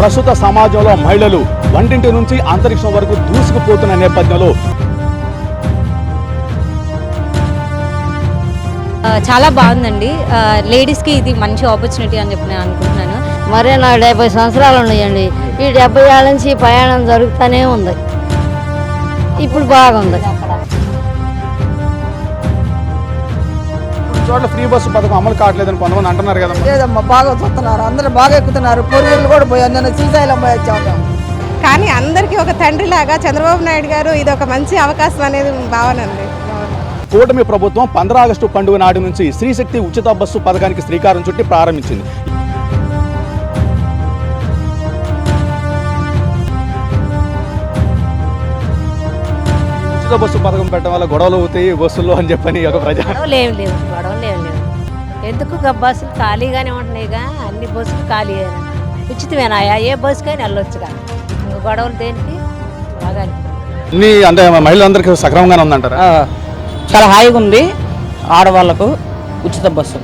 ప్రస్తుత సమాజంలో మహిళలు వంటింటి నుంచి అంతరిక్షం వరకు దూసుకుపోతున్న నేపథ్యంలో చాలా బాగుందండి. లేడీస్కి ఇది మంచి ఆపర్చునిటీ అని చెప్పి నేను అనుకుంటున్నాను. మరే నాకు 70 సంవత్సరాలు ఉన్నాయండి. ఈ 70 ఏళ్ళ నుంచి ప్రయాణం జరుగుతూనే ఉంది. ఇప్పుడు బాగుంది. చోట్ల ఫ్రీ బస్సు పథకం అమలు కావట్లేదని కొంతమంది అంటున్నారు కదా. లేదమ్మా, బాగా చూస్తున్నారు, అందరూ బాగా ఎక్కుతున్నారు. పొరుగులు కూడా పోయాను, నేను శ్రీశైలం పోయి వచ్చాము. కానీ అందరికీ ఒక తండ్రిలాగా చంద్రబాబు నాయుడు గారు ఇది ఒక మంచి అవకాశం అనేది భావన అండి. కూటమి ప్రభుత్వం 15 ఆగస్టు పండుగ నాటి నుంచి శ్రీశక్తి ఉచిత బస్సు పథకానికి శ్రీకారం చుట్టి ప్రారంభించింది. ఉచిత బస్సు పథకం పెట్టడం వల్ల గొడవలు అవుతాయి బస్సుల్లో అని చెప్పని ఒక ప్రజా గొడవలు ఏం లేవు. ఎందుకు బస్సులు ఖాళీగానే ఉంటున్నాయిగా, అన్ని బస్సులు ఖాళీ ఉచితమేనాయా, ఏ బస్సుకైనా వెళ్ళొచ్చుగా, ఇంకా గొడవలు దేనికి బాగా అంటే మహిళలందరికీ సక్రమంగానే ఉందంటారా? చాలా హాయిగా ఉంది. ఆడవాళ్లకు ఉచిత bus.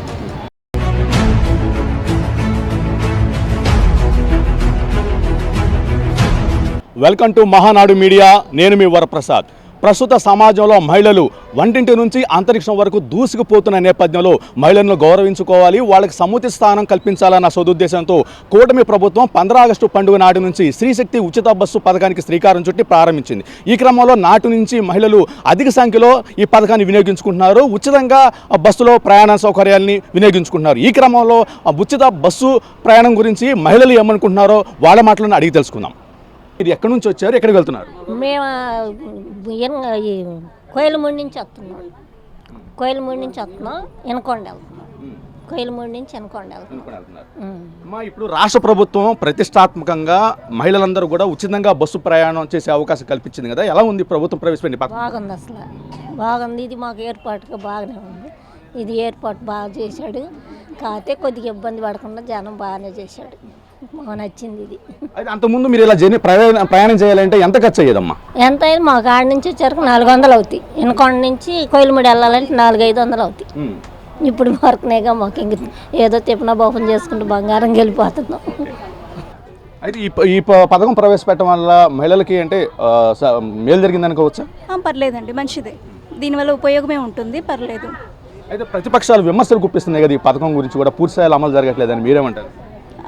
Welcome to Mahanadu media. నేను మీ వరప్రసాద్. ప్రస్తుత సమాజంలో మహిళలు వంటింటి నుంచి అంతరిక్షం వరకు దూసుకుపోతున్న నేపథ్యంలో మహిళలను గౌరవించుకోవాలి, వాళ్ళకి సముచిత స్థానం కల్పించాలన్న సదుద్దేశంతో కూటమి ప్రభుత్వం 15 ఆగస్టు పండుగ నాటి నుంచి శ్రీశక్తి ఉచిత బస్సు పథకానికి శ్రీకారం చుట్టి ప్రారంభించింది. ఈ క్రమంలో నాటి నుంచి మహిళలు అధిక సంఖ్యలో ఈ పథకాన్ని వినియోగించుకుంటున్నారు. ఉచితంగా బస్సులో ప్రయాణ సౌకర్యాన్ని వినియోగించుకుంటున్నారు. ఈ క్రమంలో ఉచిత బస్సు ప్రయాణం గురించి మహిళలు ఏమనుకుంటున్నారో వాళ్ళ మాటలను అడిగి తెలుసుకుందాం. మీరు ఎక్కడి నుంచి వచ్చారు, ఎక్కడికి వెళ్తున్నారు? మేము కోయిలమూడి నుంచి వస్తున్నాం. ఎనకొండ వెళ్తున్నాం. ఇప్పుడు రాష్ట్ర ప్రభుత్వం ప్రతిష్టాత్మకంగా మహిళలందరూ కూడా ఉచితంగా బస్సు ప్రయాణం చేసే అవకాశం కల్పించింది కదా, ఎలా ఉంది ప్రభుత్వం ప్రవేశపెట్టిన పథకం? బాగుంది, అసలు బాగుంది. ఇది మాకు ఏర్పాటుగా బాగానే ఉంది. ఇది ఏర్పాటు బాగా చేశాడు. కాకపోతే కొద్దిగా ఇబ్బంది పడకుండా జనం బాగానే చేశాడు. మాకు నచ్చింది ఇది. అయితే అంతకుముందు మీరు ఇలా ప్రయాణం చేయాలంటే ఎంత ఖర్చు అయ్యేదమ్మా? ఎంత అయింది? మాకు ఆడ నుంచి వచ్చరికి 400 అవుతాయి. ఎనకొండ నుంచి కోయిలమూడి వెళ్ళాలంటే 400-500 అవుతాయి. ఇప్పుడు వరకునేగా మాకు ఇంక ఏదో తిప్పన బోపం చేసుకుంటూ బంగారం వెళ్ళిపోతున్నాం. అయితే ఈ పథకం ప్రవేశపెట్టడం వల్ల మహిళలకి అంటే మేలు జరిగింది అనుకోవచ్చా? పర్లేదండి, మంచిదే. దీనివల్ల ఉపయోగమే ఉంటుంది, పర్లేదు. అయితే ప్రతిపక్షాలు విమర్శలు గుప్పిస్తున్నాయి కదా ఈ పథకం గురించి కూడా, పూర్తి స్థాయిలో అమలు జరగట్లేదని మీరేమంటారు?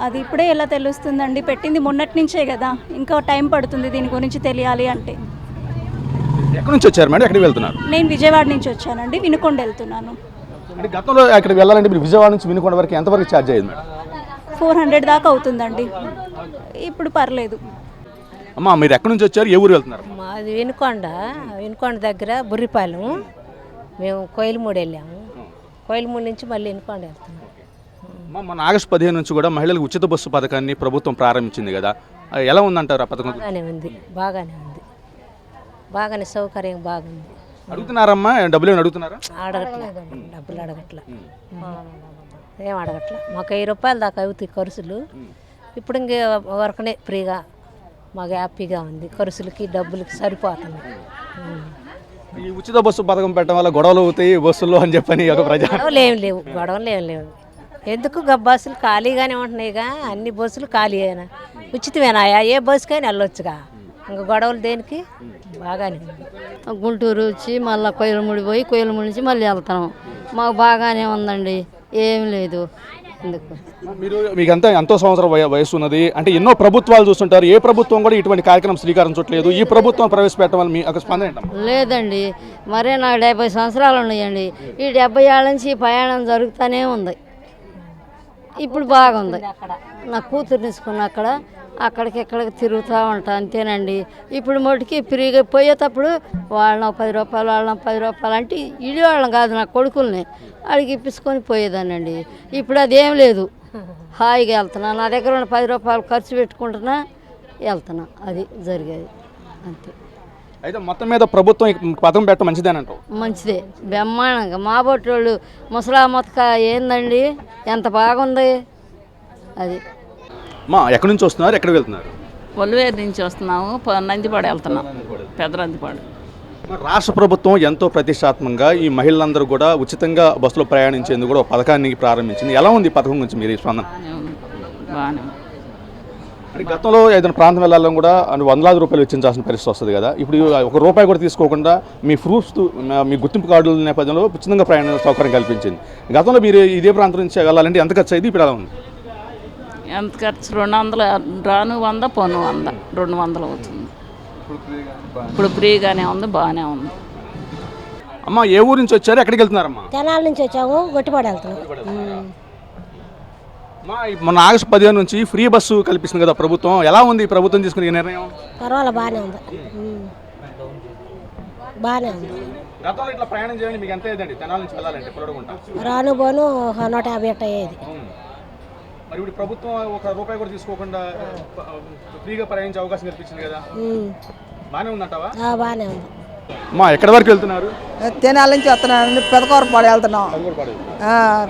అది ఇప్పుడే ఎలా తెలుస్తుందండి? పెట్టింది మొన్నటి నుంచే కదా, ఇంకా టైం పడుతుంది దీని గురించి తెలియాలి అంటే. ఎక్కడి నుంచి వచ్చారు మేడం, ఎక్కడికి వెళ్తున్నారు? నేను విజయవాడ నుంచి వచ్చానండి, వినుకొండ వెళ్తున్నాను. అంటే గతంలో అక్కడికి వెళ్ళాలంటే మీరు విజయవాడ నుంచి వినుకొండ వరకు ఎంతవరకు ఛార్జ్ అయ్యింది మేడం? 400 దాకా అవుతుందండి. ఇప్పుడు పర్లేదు. అమ్మా మీరు ఎక్కడి నుంచి వచ్చారు, ఏ ఊరు వెళ్తున్నారు? మాది వినుకొండ దగ్గర బుర్రిపాలెం. మేము కోయిలమూడి వెళ్ళాము. కోయిలమూడి నుంచి మళ్ళీ వినుకొండ వెళ్తున్నాం. మన ఆగస్టు 15 నుంచి కూడా మహిళలకు ఉచిత బస్సు పథకాన్ని ప్రభుత్వం ప్రారంభించింది కదా, ఎలా ఉందంటారు ఆ పథకం? బాగానే సౌకర్యం బాగుంది. అడుగుతున్నారమ్మా, డబ్బులు అడుగుతున్నారా? డబ్బులు అడగట్లా, ఏం అడగట్లా. మాకు 1000 రూపాయలు దాకా అవుతాయి ఖర్చులు. ఇప్పుడు ఇంక వరకునే ఫ్రీగా మాకు హ్యాపీగా ఉంది. ఖర్చులకి డబ్బులకి సరిపోతుంది. ఈ ఉచిత బస్సు పథకం పెట్టడం వల్ల గొడవలు అవుతాయి బస్సుల్లో అని చెప్పని ఒక ప్రజా గొడవలు ఏం లేవు. ఎందుకు బస్సులు ఖాళీగానే ఉంటున్నాయిగా, అన్ని బస్సులు ఖాళీ అయినా ఉచితమేనాయా, ఏ బస్సుకైనా వెళ్ళొచ్చుగా, ఇంకా గొడవలు దేనికి బాగానే ఉంది. గుంటూరు వచ్చి మళ్ళీ కోయిలమూడి పోయి కోయిలమూడి నుంచి మళ్ళీ వెళ్తాం. మాకు బాగానే ఉందండి, ఏం లేదు. ఎందుకు మీకు ఎంతో సంవత్సరం వయసు ఉన్నది అంటే ఎన్నో ప్రభుత్వాలు చూస్తుంటారు, ఏ ప్రభుత్వం కూడా ఇటువంటి కార్యక్రమం శ్రీకారం చుట్టలేదు. ఈ ప్రభుత్వం ప్రవేశపెట్టడం వల్ల మీ స్పందన ఏంటమ్మా? లేదండి, మరే నాకు 70 సంవత్సరాలు ఉన్నాయండి. ఈ 70 ఏళ్ళ నుంచి ప్రయాణం జరుగుతూనే ఉంది. ఇప్పుడు బాగుంది. నా కూతురు తీసుకున్న అక్కడికి ఇక్కడికి తిరుగుతూ ఉంటా, అంతేనండి. ఇప్పుడు మటుకి ఫ్రీగా పోయేటప్పుడు వాళ్ళని 10 రూపాయలు, వాళ్ళని 10 రూపాయలు అంటే ఇడి వాళ్ళని కాదు, నా కొడుకుల్ని అడిగి ఇప్పించుకొని పోయేదానండి. ఇప్పుడు అదేం లేదు, హాయిగా వెళ్తున్నా. నా దగ్గర ఉన్న 10 రూపాయలు ఖర్చు పెట్టుకుంటున్నా, వెళ్తున్నా. అది జరిగేది అంతే. అయితే మొత్తం మీద ప్రభుత్వం పథకం పెట్టడం మంచిదేనంటావు? మంచిదే, బ్రహ్మాండంగా. మా బొట్టోళ్ళు ముసలా మొత్తక ఏందండి, ఎంత బాగుంది అది. మా ఎక్కడి నుంచి వస్తున్నారు, ఎక్కడికి వెళ్తున్నారు? ఒలివేరు నుంచి వస్తున్నాము, నందిపాడు వెళ్తున్నాం, పెద్ద నందిపాడు. రాష్ట్ర ప్రభుత్వం ఎంతో ప్రతిష్టాత్మకంగా ఈ మహిళలందరూ కూడా ఉచితంగా బస్సులో ప్రయాణించేందుకు కూడా పథకాన్ని ప్రారంభించింది. ఎలా ఉంది ఈ పథకం గురించి మీరు స్పందన? అంటే గతంలో ఏదైనా ప్రాంతం వెళ్ళాలని కూడా వందలాది రూపాయలు వెచ్చించాల్సిన పరిస్థితి వస్తుంది కదా, ఇప్పుడు ₹1 కూడా తీసుకోకుండా మీ ప్రూఫ్స్ మీ గుర్తింపు కార్డుల నేపథ్యంలో ఉచితంగా ప్రయాణ సౌకర్యం కల్పించింది. గతంలో మీరు ఇదే ప్రాంతం నుంచి వెళ్ళాలంటే ఎంత ఖర్చు అయింది, ఇప్పుడు ఎలా ఉంది? ఎంత ఖర్చు 200, రాను 100 పోను 100, 200 అవుతుంది. ఇప్పుడు ఫ్రీగానే ఉంది, బాగానే ఉంది. అమ్మ ఏ ఊరు నుంచి వచ్చారు, ఎక్కడికి వెళ్తున్నారమ్మా? తెనాల నుంచి వచ్చాము, గొట్టిపాడు వెళ్తున్నాం. మొన్న ఆగస్టు 15 నుంచి ఫ్రీ బస్సు కల్పిస్తుంది కదా ప్రభుత్వం, ఎలా ఉంది ప్రభుత్వం తీసుకునే ఈ నిర్ణయం? పర్వాలేదు, బాగానే ఉంది, బాగానే ఉంది. గతంలో ఇట్లా ప్రయాణం చేయాలి మీకు ఎంత అయ్యేదండి తెనాల నుంచి వెళ్ళాలంటే పొరడుకుంటా? రాను పోను 150 అయ్యేది. మరి ఇప్పుడు ప్రభుత్వం ₹1 కూడా తీసుకోకుండా ఫ్రీగా ప్రయాణించే అవకాశం కల్పించింది కదా, బాగానే ఉందంటావా? బాగానే ఉంది. అమ్మా ఎక్కడి వరకు వెళ్తున్నారు? తెనాల నుంచి వస్తున్నాను, పెదకూరపాడు వెళ్తున్నాం.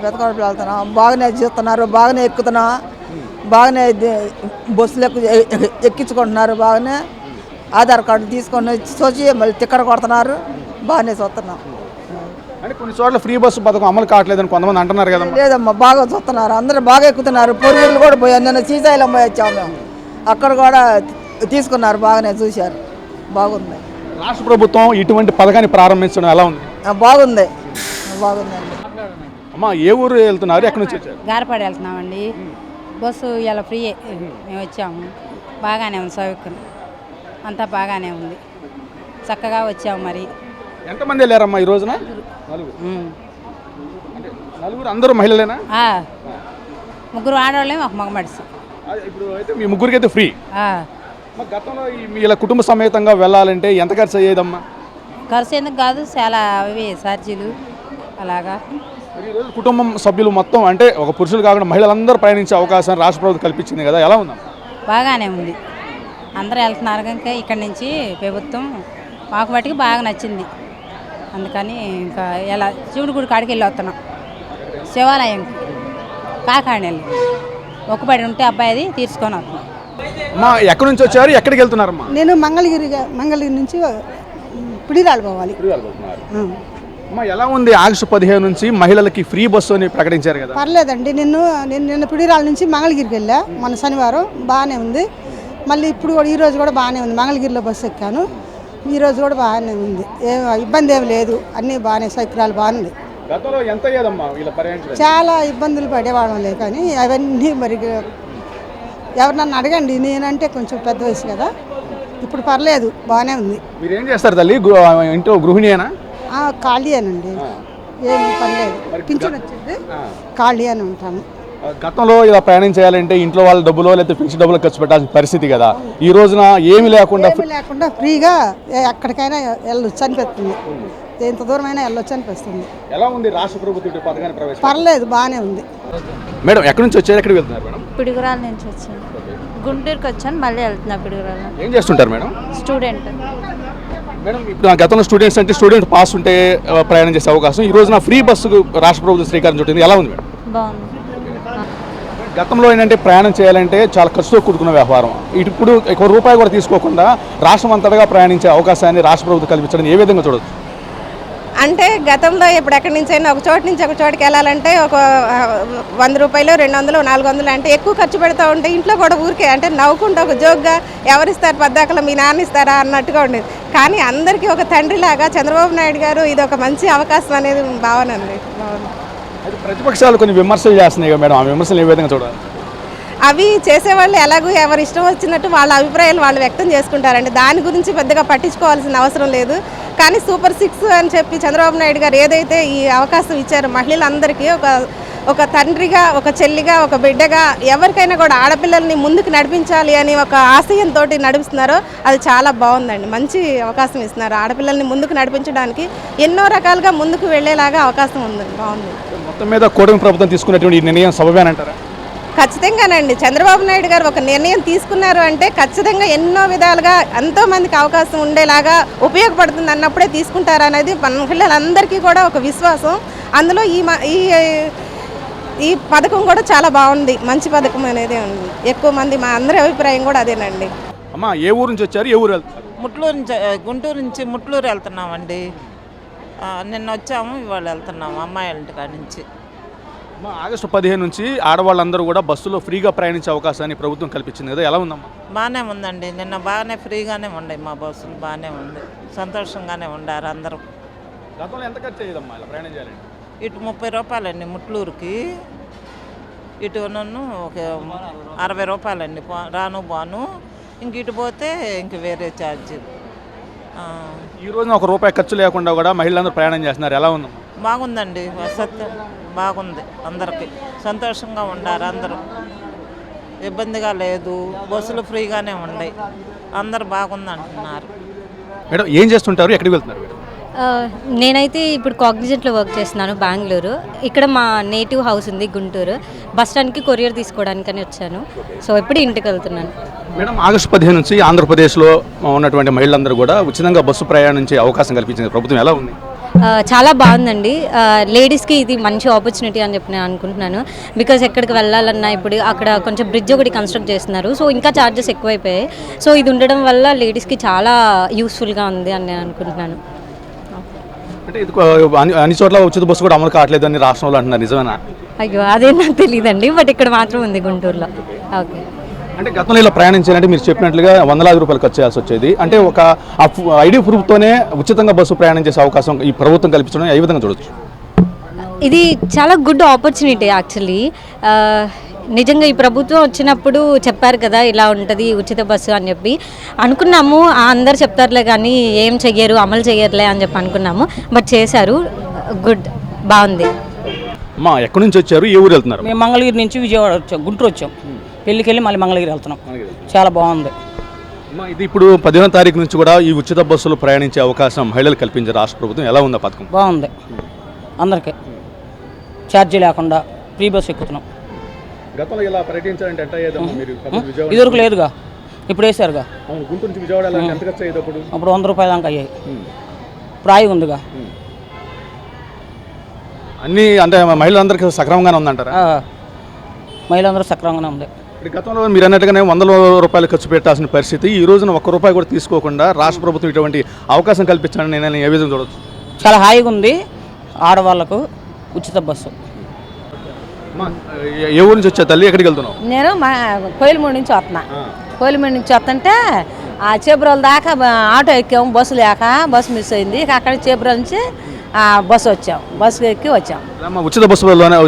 పెదకూరపాడు వెళ్తున్నాం, బాగానే చూస్తున్నారు, బాగానే ఎక్కుతున్నాం, బాగానే బస్సులు ఎక్కించుకుంటున్నారు, బాగానే ఆధార్ కార్డు తీసుకొని చూసి మళ్ళీ టికెట్ కొడుతున్నారు, బాగానే చూస్తున్నాం. అంటే కొన్ని చోట్ల ఫ్రీ బస్సు పథకం అమలు కావట్లేదని కొంతమంది అంటున్నారు కదా. లేదమ్మా, బాగా చూస్తున్నారు, అందరూ బాగా ఎక్కుతున్నారు. పొరుగులు కూడా పోయాను, నిన్న శ్రీశైలం పోయి వచ్చాము మేము, అక్కడ కూడా తీసుకున్నారు, బాగానే చూశారు, బాగుంది. రాష్ట్ర ప్రభుత్వం ఇటువంటి పథకాన్ని ప్రారంభించడం ఎలా ఉంది? బాగుంది, బాగుందండి. అమ్మా ఏ ఊరు వెళ్తున్నారు, ఎక్కడి నుంచి వచ్చారు? గారపాడు వెళ్తున్నామండి, బస్సు ఇలా ఫ్రీ, మేము వచ్చాము, బాగానే ఉంది, సౌకర్యం అంతా బాగానే ఉంది, చక్కగా వచ్చాము. మరి ఎంతమంది వెళ్ళారమ్మా ఈ రోజున? నలుగురు అందరూ మహిళలేనా? 3 ఆడవాళ్ళే, ఒక మగ మనిషి. ఇప్పుడు అయితే మీ ముగ్గురికి అయితే ఫ్రీ. గతంలో ఇలా కుటుంబ సమేతంగా వెళ్ళాలంటే ఎంత ఖర్చు అయ్యేదమ్మా? ఖర్చు ఎందుకు కాదు, చాలా అవి ఛార్జీలు అలాగా. ఈరోజు కుటుంబం సభ్యులు మొత్తం అంటే ఒక పురుషులు కాకుండా మహిళలందరూ ప్రయాణించే అవకాశం రాష్ట్ర ప్రభుత్వం కల్పించింది కదా, ఎలా ఉందమ్మా? బాగానే ఉంది, అందరూ వెళ్తున్నారు కనుక ఇక్కడి నుంచి ప్రభుత్వం మాకు మటుకు బాగా నచ్చింది. అందుకని ఇంకా ఇలా శివుడి గుడి కాడికి వెళ్ళి వస్తున్నాం, శివాలయంకి కాకాడ వెళ్ళి మొక్కుబడి ఉంటే అబ్బాయిది తీసుకొని వస్తున్నాం. అమ్మా ఎక్కడి నుంచి వచ్చారు, ఎక్కడికి వెళ్తున్నారమ్మా? నేను మంగళగిరి నుంచి పిడిరాలు పోవాలి. అమ్మా ఎలా ఉంది ఆగస్టు 15 నుంచి మహిళలకి ఫ్రీ బస్సు అని ప్రకటించారు కదా? పర్లేదండి, నిన్న పిడిరాల నుంచి మంగళగిరికి వెళ్ళా, మన శనివారం, బాగానే ఉంది. మళ్ళీ ఇప్పుడు కూడా ఈరోజు కూడా బాగానే ఉంది, మంగళగిరిలో బస్సు ఎక్కాను, ఈరోజు కూడా బాగానే ఉంది, ఏం ఇబ్బంది ఏమి లేదు, అన్నీ బాగానే సౌకర్యాలు బాగుంది. గతంలో ఎంత అయ్యేదమ్మా ఇలా ప్రయాణించడం? చాలా ఇబ్బందులు పడేవాళ్ళం లే, కానీ అవన్నీ మరి ఎవరినన్ను అడగండి, నేనంటే కొంచెం పెద్ద వయసు కదా, ఇప్పుడు పర్లేదు, బాగానే ఉంది. మీరు ఏం చేస్తారు తల్లి, ఇంట్లో గృహిణియేనా? ఖాళీయేనండి, ఏం పని లేదు, పింఛన్ వచ్చింది, ఖాళీ అని ఉంటాను. గతంలో ఇలా ప్రయాణం చేయాలంటే ఇంట్లో వాళ్ళ డబ్బులో లేకపోతే ఫిక్స్డ్ డబ్బులు ఖర్చు పెట్టాల్సిన పరిస్థితి కదా, ఈ రోజున ఏమి లేకుండా ఫ్రీగా ఎక్కడికైనా వెళ్ళొచ్చు అనిపిస్తుంది, ఎంత దూరమైనా వెళ్ళొచ్చు అనిపిస్తుంది. ఎలా ఉంది రాష్ట్ర ప్రభుత్వం పథకాన్ని ప్రవేశపెట్టింది? పర్లేదు, బాగానే ఉంది. మేడం ఎక్కడి నుంచి వచ్చారు, ఎక్కడికి వెళ్తున్నారు మేడం? పిడుగురాల నుంచి వచ్చాను, గుంటూరుకి వచ్చాను, మళ్ళీ వెళ్తున్నా పిడుగురాల. ఏం చేస్తుంటారు మేడం? Student madam. ఇప్పుడు గతంలో స్టూడెంట్స్ అంటే స్టూడెంట్ పాస్ ఉంటే ప్రయాణం చేసే అవకాశం, ఈ రోజున ఫ్రీ బస్సుకు రాష్ట్ర ప్రభుత్వం శ్రీకారం చుట్టింది, ఎలా ఉంది మేడం? బాగుంది. గతంలో ఏంటంటే ప్రయాణం చేయాలంటే చాలా ఖర్చుతో కూడుకున్న వ్యవహారం, ఇప్పుడు ₹1 కూడా తీసుకోకుండా రాష్ట్రం అంతటా ప్రయాణించే అవకాశాన్ని రాష్ట్ర ప్రభుత్వం కల్పించడం ఏ విధంగా చూడవచ్చు? అంటే గతంలో ఇప్పుడు ఎక్కడి నుంచి అయినా ఒక చోటు నుంచి ఒక చోటుకి వెళ్ళాలంటే ఒక ₹100, $200, $400 అంటే ఎక్కువ ఖర్చు పెడతా ఉంటే ఇంట్లో కూడా ఊరికే అంటే నవ్వుకుంటూ ఒక జోక్గా ఎవరిస్తారు పద్దాకలో మీ నాన్న ఇస్తారా అన్నట్టుగా ఉండేది. కానీ అందరికీ ఒక తండ్రిలాగా చంద్రబాబు నాయుడు గారు ఇది ఒక మంచి అవకాశం అనేది భావన అండి. ప్రతిపక్షాలు కొన్ని విమర్శలు చేస్తున్నాయి మేడం, ఆ విమర్శలు ఏ విధంగా చూడాలి? అవి చేసేవాళ్ళు ఎలాగో ఎవరు ఇష్టం వచ్చినట్టు వాళ్ళ అభిప్రాయాలు వాళ్ళు వ్యక్తం చేసుకుంటారండి, దాని గురించి పెద్దగా పట్టించుకోవాల్సిన అవసరం లేదు. కానీ సూపర్ 6 అని చెప్పి చంద్రబాబు నాయుడు గారు ఏదైతే ఈ అవకాశం ఇచ్చారో మహిళలందరికీ ఒక తండ్రిగా, ఒక చెల్లిగా, ఒక బిడ్డగా ఎవరికైనా కూడా ఆడపిల్లల్ని ముందుకు నడిపించాలి అని ఒక ఆశయంతో నడిపిస్తున్నారో అది చాలా బాగుందండి. మంచి అవకాశం ఇస్తున్నారు, ఆడపిల్లల్ని ముందుకు నడిపించడానికి ఎన్నో రకాలుగా ముందుకు వెళ్ళేలాగా అవకాశం ఉంది, బాగుంది. మొత్తం మీద కూటమి ప్రభుత్వం తీసుకున్నటువంటి ఈ నిర్ణయం సబబేనంటారా? ఖచ్చితంగానండి, చంద్రబాబు నాయుడు గారు ఒక నిర్ణయం తీసుకున్నారు అంటే ఖచ్చితంగా ఎన్నో విధాలుగా ఎంతో మందికి అవకాశం ఉండేలాగా ఉపయోగపడుతుంది అన్నప్పుడే తీసుకుంటారు అనేది మహిళలందరికీ కూడా ఒక విశ్వాసం. అందులో ఈ పథకం కూడా చాలా బాగుంది, మంచి పథకం అనేది ఉంది. ఎక్కువ మంది మా అందరి అభిప్రాయం కూడా అదేనండి. అమ్మా ఏ ఊరు నుంచి వచ్చారు, ఏ ఊరు వెళ్తారు? ముట్లూరు నుంచి, గుంటూరు నుంచి ముట్లూరు వెళ్తున్నామండి. నిన్న వచ్చాము, ఇవాళ వెళ్తున్నాము అమ్మాయి ఇంటి కాడ నుంచి. ఆగస్టు 15 నుంచి ఆడవాళ్ళందరూ కూడా బస్సులో ఫ్రీగా ప్రయాణించే అవకాశాన్ని ప్రభుత్వం కల్పించింది కదా, ఎలా ఉందమ్మా? బాగానే ఉందండి. నిన్న బాగానే ఫ్రీగానే ఉన్నాయి మా బస్సులు, బాగానే ఉంది, సంతోషంగానే ఉండారు అందరూ. గతంలో ఎంత ఖర్చు అయ్యేదమ్మా ఇలా ప్రయాణం చేయాలండి? ఇటు 30 రూపాయలండి ముట్లూరుకి, ఇటు నన్ను ఒక 60 రూపాయలండి రాను బాను. ఇంక ఇటు పోతే ఇంక వేరే ఛార్జీ. ఈ రోజున ₹1 ఖర్చు లేకుండా కూడా మహిళలందరూ ప్రయాణం చేస్తున్నారు, ఎలా ఉందమ్మా? బాగుందండి, వసతి బాగుంది, అందరికీ సంతోషంగా ఉండారు అందరూ, ఇబ్బందిగా లేదు, బస్సులు ఫ్రీగానే ఉన్నాయి, అందరు బాగుంది అంటున్నారు. మేడం ఏం చేస్తుంటారు, ఎక్కడికి వెళ్తున్నారు? నేనైతే ఇప్పుడు కాగ్నిజెంట్లో వర్క్ చేస్తున్నాను బెంగళూరు. ఇక్కడ మా నేటివ్ హౌస్ ఉంది గుంటూరు. బస్ స్టాండ్కి కొరియర్ తీసుకోవడానికని వచ్చాను. సో ఇప్పుడు ఇంటికి వెళ్తున్నాను. మేడం ఆగస్టు 15 నుంచి ఆంధ్రప్రదేశ్లో ఉన్నటువంటి మహిళలందరూ కూడా ఉచితంగా బస్సు ప్రయాణించే అవకాశం కల్పించింది ప్రభుత్వం, ఎలా ఉంది? చాలా బాగుందండి. లేడీస్కి ఇది మంచి ఆపర్చునిటీ అని చెప్పి నేను అనుకుంటున్నాను. బికాజ్ ఎక్కడికి వెళ్ళాలన్నా ఇప్పుడు అక్కడ కొంచెం బ్రిడ్జ్ ఒకటి కన్స్ట్రక్ట్ చేస్తున్నారు. సో ఇంకా ఛార్జెస్ ఎక్కువైపోయాయి. సో ఇది ఉండడం వల్ల లేడీస్కి చాలా యూస్ఫుల్గా ఉంది అని నేను అనుకుంటున్నాను. అంటే ఇది అన్ని చోట్ల ఉచిత బస్సు కూడా అమలు కావట్లేదు అని రాష్ట్రంలో అంటున్నారు, నిజమేనా? అయ్యో అదే నాకు తెలియదండి, బట్ ఇక్కడ మాత్రం ఉంది గుంటూరులో. ఓకే. అంటే గతంలో ఇలా ప్రయాణించాలంటే మీరు చెప్పినట్లుగా ₹100,000 ఖర్చు చేయాల్సి వచ్చేది. అంటే ఒక ఐడి ప్రూఫ్తోనే ఉచితంగా బస్సు ప్రయాణం చేసే అవకాశం ఈ ప్రభుత్వం కల్పించడం ఏ విధంగా చూడొచ్చు? ఇది చాలా గుడ్ ఆపర్చునిటీ యాక్చువల్లీ. నిజంగా ఈ ప్రభుత్వం వచ్చినప్పుడు చెప్పారు కదా ఇలా ఉంటుంది ఉచిత బస్సు అని చెప్పి అనుకున్నాము. అందరు చెప్తారులే కానీ ఏం చెయ్యరు, అమలు చెయ్యరులే అని చెప్పి అనుకున్నాము. బట్ చేశారు, గుడ్, బాగుంది. అమ్మా ఎక్కడి నుంచి వచ్చారు, ఏ ఊరు వెళ్తున్నారు? మేము మంగళగిరి నుంచి విజయవాడ వచ్చాం, గుంటూరు వచ్చాం. పెళ్ళికి వెళ్ళి మళ్ళీ మంగళగిరి వెళ్తున్నాం. చాలా బాగుంది. ఇది ఇప్పుడు 15వ తారీఖు నుంచి కూడా ఈ ఉచిత బస్సులు ప్రయాణించే అవకాశం మహిళలు కల్పించే రాష్ట్ర ప్రభుత్వం, ఎలా ఉందా పథకం? బాగుంది, అందరికీ ఛార్జీ లేకుండా ఫ్రీ బస్సు ఎక్కుతున్నాం. గతంలో ఇలా పర్యటించాలంటే ఎంత అయ్యేదమ్మా? మీరు ఇదివరకు లేదుగా, ఇప్పుడు వేసారుగా. గుంటూరు నుంచి విజయవాడ ఎంత ఖర్చు అయ్యేది అప్పుడు? అప్పుడు ₹100 దాకా అయ్యాయి, ఇప్పుడు ఆగి ఉందిగా. అన్నీ అంటే మహిళలందరికీ సక్రమంగానే ఉందంటారా? మహిళలందరూ సక్రమంగానే ఉంది. గతంలో మీరు అన్నట్టుగానే ₹100 ఖర్చు పెట్టాల్సిన పరిస్థితి ఈ రోజున ₹1 కూడా తీసుకోకుండా రాష్ట్ర ప్రభుత్వం ఇటువంటి అవకాశం కల్పించాలని నేను ఏ విధంగా చూడవచ్చు? చాలా హాయిగా ఉంది. ఆడవాళ్ళకు ఉచిత బస్సు. ఏ ఊరు నుంచి వచ్చా తల్లి, ఎక్కడికి వెళ్తున్నావు? నేను మా కోయిలమూడి నుంచి వస్తున్నా. కోయిలమూడి నుంచి వస్తుంటే ఆ చేబ్రోల దాకా ఆటో ఎక్కాము, బస్సు లేక బస్సు మిస్ అయింది. అక్కడ చేబ్రోల నుంచి బస్సు వచ్చాం, బస్సు ఎక్కి వచ్చాం. ఉచిత బస్సులోనే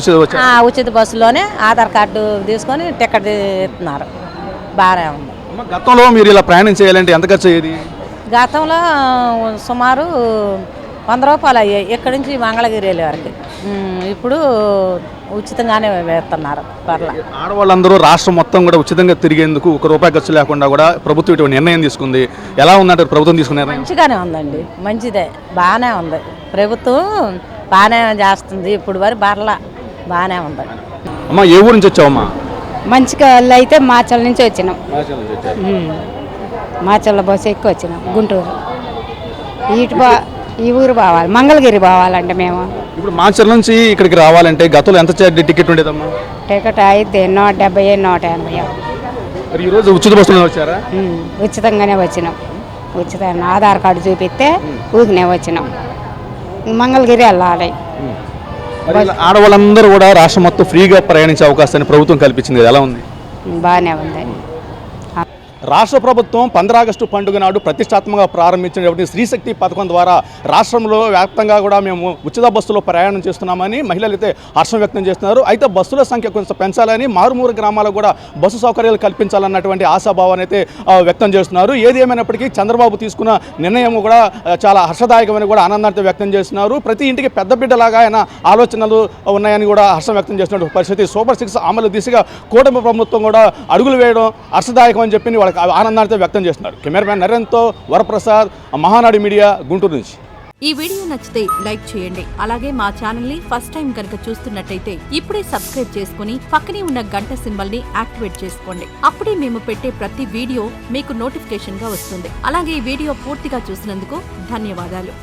ఉచిత బస్సులోనే ఆధార్ కార్డు తీసుకొని టికెట్ ఇస్తున్నారు, బాగానే ఉంది. గతంలో మీరు ఇలా ప్రయాణం చేయాలంటే ఎంత ఖర్చు అయ్యేది? గతంలో సుమారు ₹100 అయ్యాయి ఇక్కడి నుంచి మంగళగిరి వెళ్ళే వరకు. ఇప్పుడు ఉచితంగానే వేస్తున్నారు. పర్ల ఆడవాళ్ళందరూ రాష్ట్రం మొత్తం కూడా ఉచితంగా తిరిగేందుకు ₹1 ఖర్చు లేకుండా కూడా ప్రభుత్వం ఇటువంటి నిర్ణయం తీసుకుంది, ఎలా ఉందంటారు ప్రభుత్వం తీసుకున్న నిర్ణయం? మంచిగానే ఉందండి, మంచిదే, బాగానే ఉంది. ప్రభుత్వం బాగానే చేస్తుంది. ఇప్పుడు వరకు బర్లా బాగానే ఉంది. అమ్మా ఏ ఊరు నుంచి వచ్చావమ్మా? మంచిగా అయితే మాచల్ నుంచి వచ్చినాం. మాచల్ల బస్సు ఎక్కువ వచ్చినాం గుంటూరు. ఈ ఊరు పోవాలి, మంగళగిరి పోవాలంటే మేము. ఇప్పుడు మాచల్ నుంచి ఇక్కడికి రావాలంటే గతంలో ఎంత టికెట్ ఉండేదమ్మా? టికెట్ అయితే 170, 180. మరి ఈరోజు ఉచిత బస్సులో వచ్చారా? ఉచితంగానే వచ్చినాం. ఉచితంగా ఆధార్ కార్డు చూపిస్తే ఊరికనే వచ్చినాం. మంగళగిరి వెళ్ళాలి. ఆడవాళ్ళందరూ కూడా రాష్ట్రం మొత్తం ఫ్రీగా ప్రయాణించే అవకాశాన్ని ప్రభుత్వం కల్పించింది, ఎలా ఉంది? బాగానే ఉంది. రాష్ట్ర ప్రభుత్వం 15 ఆగస్టు పండుగ నాడు ప్రతిష్టాత్మకంగా ప్రారంభించినటువంటి స్త్రీశక్తి పథకం ద్వారా రాష్ట్రంలో వ్యాప్తంగా కూడా మేము ఉచిత బస్సులో ప్రయాణం చేస్తున్నామని మహిళలు అయితే హర్షం వ్యక్తం చేస్తున్నారు. అయితే బస్సుల సంఖ్య కొంచెం పెంచాలని, మారుమూల గ్రామాలకు కూడా బస్సు సౌకర్యాలు కల్పించాలన్నటువంటి ఆశాభావాన్ని అయితే వ్యక్తం చేస్తున్నారు. ఏది ఏమైనప్పటికీ చంద్రబాబు తీసుకున్న నిర్ణయం కూడా చాలా హర్షదాయకమని కూడా ఆనందాన్ని వ్యక్తం చేస్తున్నారు. ప్రతి ఇంటికి పెద్ద బిడ్డలాగా ఆయన ఆలోచనలు ఉన్నాయని కూడా హర్షం వ్యక్తం చేస్తున్న పరిస్థితి. సూపర్ 6 అమలు దిశగా కూటమి ప్రభుత్వం కూడా అడుగులు వేయడం హర్షదాయకం అని చెప్పి వాళ్ళకి ఆనందాన్ని వ్యక్తం చేస్తున్నారు. కెమెరామ్యాన్ నరేన్తో వరప్రసాద్, మహానాడు మీడియా, గుంటూరు నుంచి. ఈ వీడియో నచ్చితే లైక్ చేయండి. అలాగే మా ఛానల్ ని ఫస్ట్ టైం కనుక చూస్తున్నట్టయితే ఇప్పుడే సబ్స్క్రైబ్ చేసుకుని పక్కనే ఉన్న గంట సింబల్ ని యాక్టివేట్ చేసుకోండి. అప్పుడే మేము పెట్టే ప్రతి వీడియో మీకు నోటిఫికేషన్ గా వస్తుంది. అలాగే ఈ వీడియో పూర్తిగా చూసినందుకు ధన్యవాదాలు.